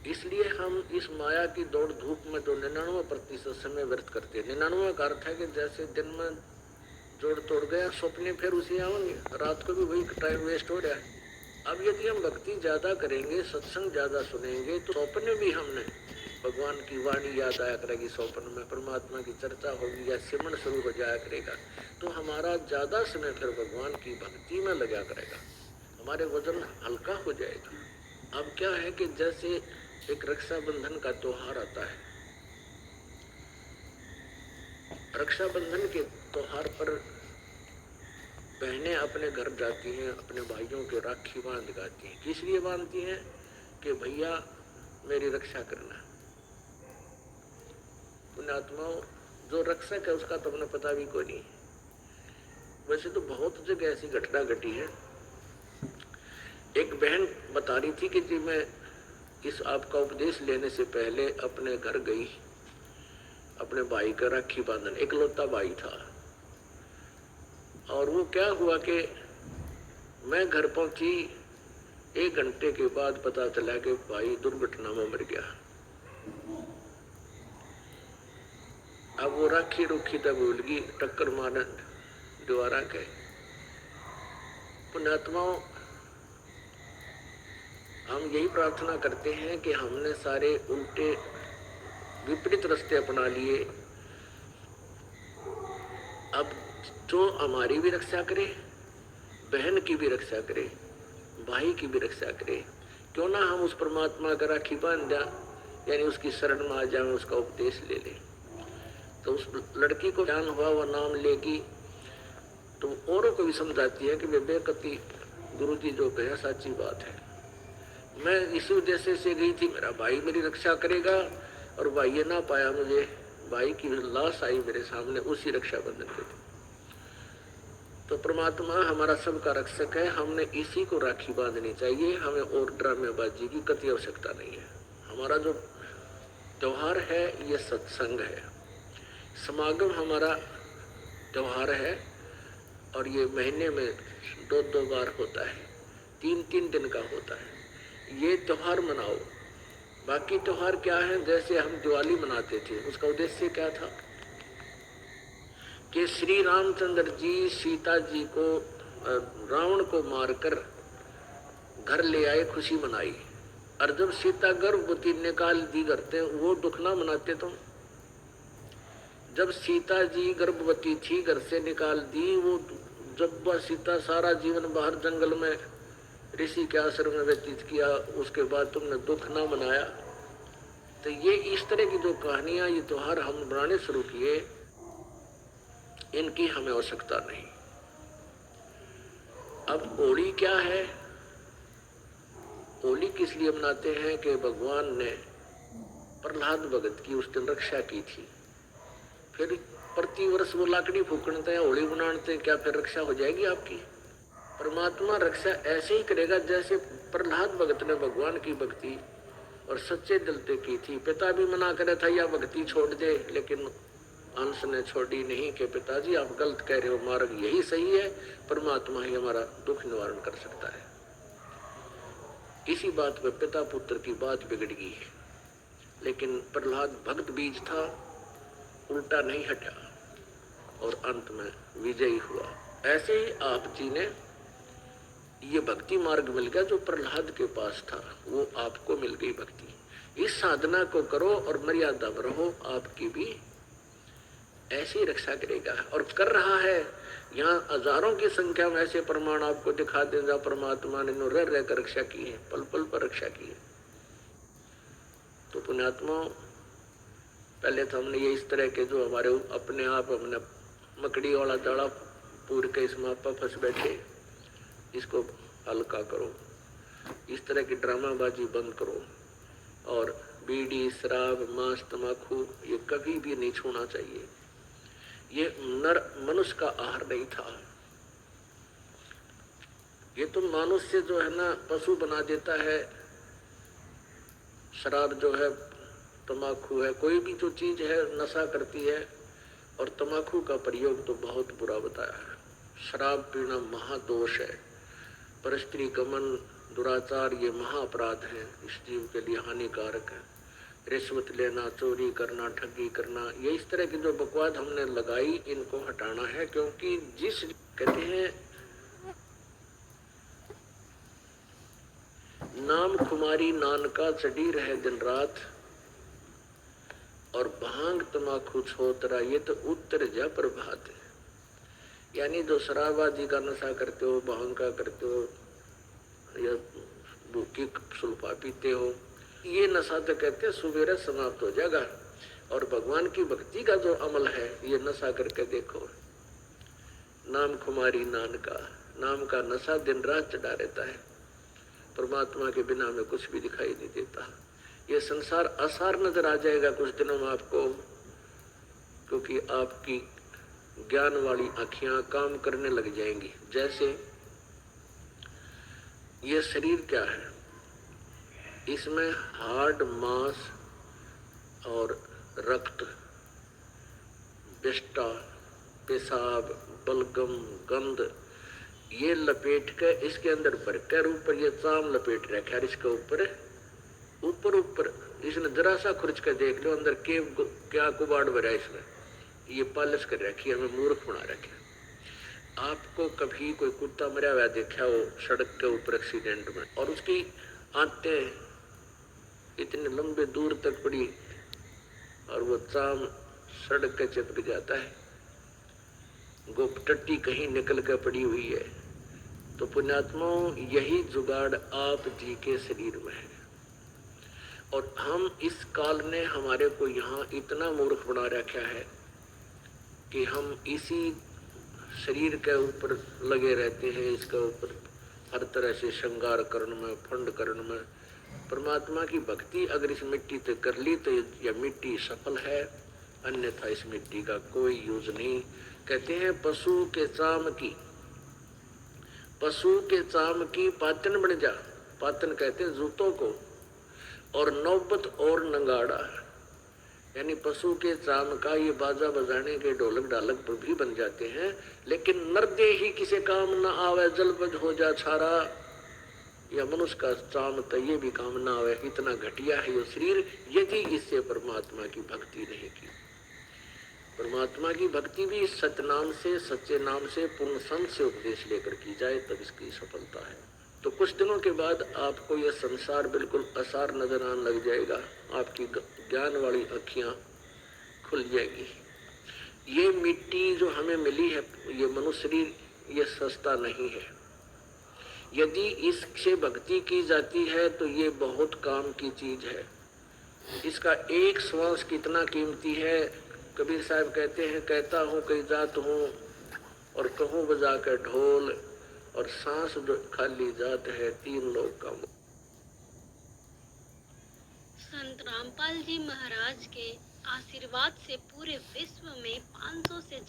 इसलिए हम इस माया की दौड़ धूप में जो 99% समय व्यर्थ करते हैं। 99 का अर्थ है कि जैसे दिन में जोड़ तोड़ गया, सपने फिर उसी आएंगे, रात को भी वही टाइम वेस्ट हो रहा है। अब यदि हम भक्ति ज्यादा करेंगे, सत्संग ज्यादा सुनेंगे, तो सपने भी हमने भगवान की वाणी याद आया करेगी, स्वप्न में परमात्मा की चर्चा होगी या सिमरन शुरू हो जाया करेगा, तो हमारा ज्यादा समय फिर भगवान की भक्ति में लगा करेगा, हमारे वजन हल्का हो जाएगा। अब क्या है कि जैसे एक रक्षाबंधन का त्योहार आता है, रक्षाबंधन के त्योहार पर बहनें अपने घर जाती हैं, अपने भाइयों के राखी बांध गाती हैं। किस लिए बांधती हैं? कि भैया मेरी रक्षा करना। पुण्यात्माओं, जो रक्षक है उसका तो हमें पता भी कोई नहीं। वैसे तो बहुत जगह ऐसी घटना घटी है। एक बहन बता रही थी कि जी मैं इस आपका उपदेश लेने से पहले अपने घर गई, अपने भाई का राखी बांधन, इकलौता भाई था। और वो क्या हुआ कि मैं घर पहुंची, 1 घंटे के बाद पता चला कि भाई दुर्घटना में मर गया। अब वो राखी रुखी तब भूल गई, टक्कर मारन द्वारा के। पुण्यात्माओं, हम यही प्रार्थना करते हैं कि हमने सारे उल्टे विपरीत रास्ते अपना लिए। अब जो हमारी भी रक्षा करे, बहन की भी रक्षा करे, भाई की भी रक्षा करे, क्यों ना हम उस परमात्मा का राखी बांध जा, यानी उसकी शरण में आ जाए, उसका उपदेश ले ले। तो उस लड़की को ज्ञान हुआ, वह नाम लेगी तो औरों को भी समझाती है कि वे बेकती गुरु जी जो कहे सच्ची बात है। मैं इसी उद्देश्य से गई थी, मेरा भाई मेरी रक्षा करेगा, और भाई ये ना पाया मुझे, भाई की लाश आई मेरे सामने उसी रक्षाबंधन के दिन। तो परमात्मा हमारा सबका रक्षक है, हमने इसी को राखी बांधनी चाहिए, हमें और ड्रामेबाजी की कतई आवश्यकता नहीं है। हमारा जो त्योहार है ये सत्संग है, समागम हमारा त्योहार है, और ये महीने में 2-2 बार होता है, 3-3 दिन का होता है। ये त्योहार मनाओ। बाकी त्योहार क्या है? जैसे हम दिवाली मनाते थे, उसका उद्देश्य क्या था कि श्री रामचंद्र जी सीता जी को, रावण को मारकर घर ले आए, खुशी मनाई। और जब सीता गर्भवती निकाल दी करते, वो दुख ना मनाते तुम? जब सीता जी गर्भवती थी, घर से निकाल दी, वो जब वह सीता सारा जीवन बाहर जंगल में ऋषि के आश्रम में व्यतीत किया, उसके बाद तुमने दुख ना मनाया। तो ये इस तरह की जो कहानियां, ये त्योहार हम बनाने शुरू किए, इनकी हमें आवश्यकता नहीं। अब होली क्या है? होली किस लिए मनाते हैं कि भगवान ने प्रहलाद भगत की उस दिन रक्षा की थी। फिर प्रतिवर्ष वो लाकड़ी फूकते हैं, होली मनाते हैं, क्या फिर रक्षा हो जाएगी आपकी? परमात्मा रक्षा ऐसे ही करेगा जैसे प्रहलाद भगत ने भगवान की भक्ति और सच्चे दिल से की थी। पिता भी मना करे था या भक्ति छोड़ दे, लेकिन अंश ने छोड़ी नहीं कि पिताजी आप गलत कह रहे हो, मार्ग यही सही है, परमात्मा ही हमारा दुख निवारण कर सकता है। इसी बात पे पिता पुत्र की बात बिगड़ गई है, लेकिन प्रहलाद भक्त बीज था, उल्टा नहीं हटा और अंत में विजयी हुआ। ऐसे ही आप जी ने ये भक्ति मार्ग मिल गया जो प्रहलाद के पास था, वो आपको मिल गई भक्ति। इस साधना को करो और मर्यादा में रहो, आपकी भी ऐसी रक्षा करेगा और कर रहा है। यहाँ हजारों की संख्या में ऐसे प्रमाण आपको दिखा दें जहाँ परमात्मा ने रह रहकर रक्षा की है, पल पल पर रक्षा की है। तो पुण्यात्मा, पहले तो हमने ये इस तरह के जो हमारे अपने आप हमने मकड़ी वाला जाड़ा पूर के इसमें आप फंस बैठे, इसको हल्का करो, इस तरह की ड्रामाबाजी बंद करो, और बीड़ी शराब मांस तंबाकू ये कभी भी नहीं छूना चाहिए। ये नर मनुष्य का आहार नहीं था। ये तो मनुष्य जो है ना पशु बना देता है। शराब जो है, तंबाकू है, कोई भी जो चीज है नशा करती है, और तंबाकू का प्रयोग तो बहुत बुरा बताया है। शराब पीना महादोष है, परस्त्री गमन दुराचार ये महाअपराध है, इस जीव के लिए हानिकारक है। रिश्वत लेना, चोरी करना, ठगी करना, ये इस तरह की जो बकवाद हमने लगाई, इनको हटाना है। क्योंकि जिस कहते हैं नाम खुमारी नानका चढ़ी रहे दिन रात, और भांग तमाकू छोतरा ये तो उत्तर जा प्रभात है। यानी जो शराबाजी का नशा करते हो, भांग का करते हो, या भूखी सुल्फा पीते हो, ये नशा तो कहते हैं सुबेरे समाप्त हो जाएगा। और भगवान की भक्ति का जो अमल है, ये नशा करके देखो। नाम खुमारी नानका, नाम का नशा दिन रात चढ़ा रहता है। परमात्मा के बिना में कुछ भी दिखाई नहीं देता। ये संसार असार नजर आ जाएगा कुछ दिनों में आपको, क्योंकि आपकी ज्ञान वाली आँखियां काम करने लग जाएंगी। जैसे ये शरीर क्या है, इसमें हार्ड, मांस और रक्त, विष्टा, पेशाब, बलगम, गंध, ये लपेट के इसके अंदर भर कर ऊपर ये चाम लपेट रखा है। इसके ऊपर ऊपर इसने जरा सा खुरच कर देख लो, अंदर क्या कुबाड़ भरा है इसमें। ये पालिश कर रखी है, हमें मूर्ख बना रखे। आपको कभी कोई कुत्ता मरा हुआ देखा हो सड़क के ऊपर एक्सीडेंट में, और उसकी आंतें इतने लंबे दूर तक पड़ी, और वो चाम सड़क के चिपक जाता है, गोपटट्टी कहीं निकल कर पड़ी हुई है। तो पुण्यात्माओं, यही जुगाड़ आप जी के शरीर में है। और हम इस काल ने हमारे को यहाँ इतना मूर्ख बना रखा है कि हम इसी शरीर के ऊपर लगे रहते हैं, इसके ऊपर हर तरह से श्रृंगार करने में, फंड करने में। परमात्मा की भक्ति अगर इस मिट्टी से कर ली तो यह मिट्टी सफल है, अन्यथा इस मिट्टी का कोई यूज नहीं। कहते हैं पशु के चाम की पातन बन जा। पातन कहते हैं जूतों को, और नौबत और नंगाड़ा, यानी पशु के चाम का ये बाजा बजाने के ढोलक ढालक पर भी बन जाते हैं। लेकिन नरदे ही किसे काम न आवे, जलबज हो जा छारा, या मनुष्य का चाम तो ये भी काम न आवे। इतना घटिया है ये शरीर, यदि इससे परमात्मा की भक्ति नहीं की। परमात्मा की भक्ति भी सतनाम से, सच्चे नाम से, पूर्ण संत से उपदेश लेकर की जाए, तब इसकी सफलता है। तो कुछ दिनों के बाद आपको यह संसार बिल्कुल असार नजर आने लग जाएगा, आपकी ज्ञान वाली आँखियां खुल जाएगी। ये मिट्टी जो हमें मिली है, ये मनुष्य शरीर, ये सस्ता नहीं है। यदि इससे भक्ति की जाती है तो ये बहुत काम की चीज है। इसका एक श्वास कितना कीमती है। कबीर साहब कहते हैं, कहता हूँ कई जात हूँ, और कहूँ बजा कर ढोल, और सांस जो खाली जात है, तीन लोग का। संत रामपाल जी महाराज के आशीर्वाद से पूरे विश्व में 500 से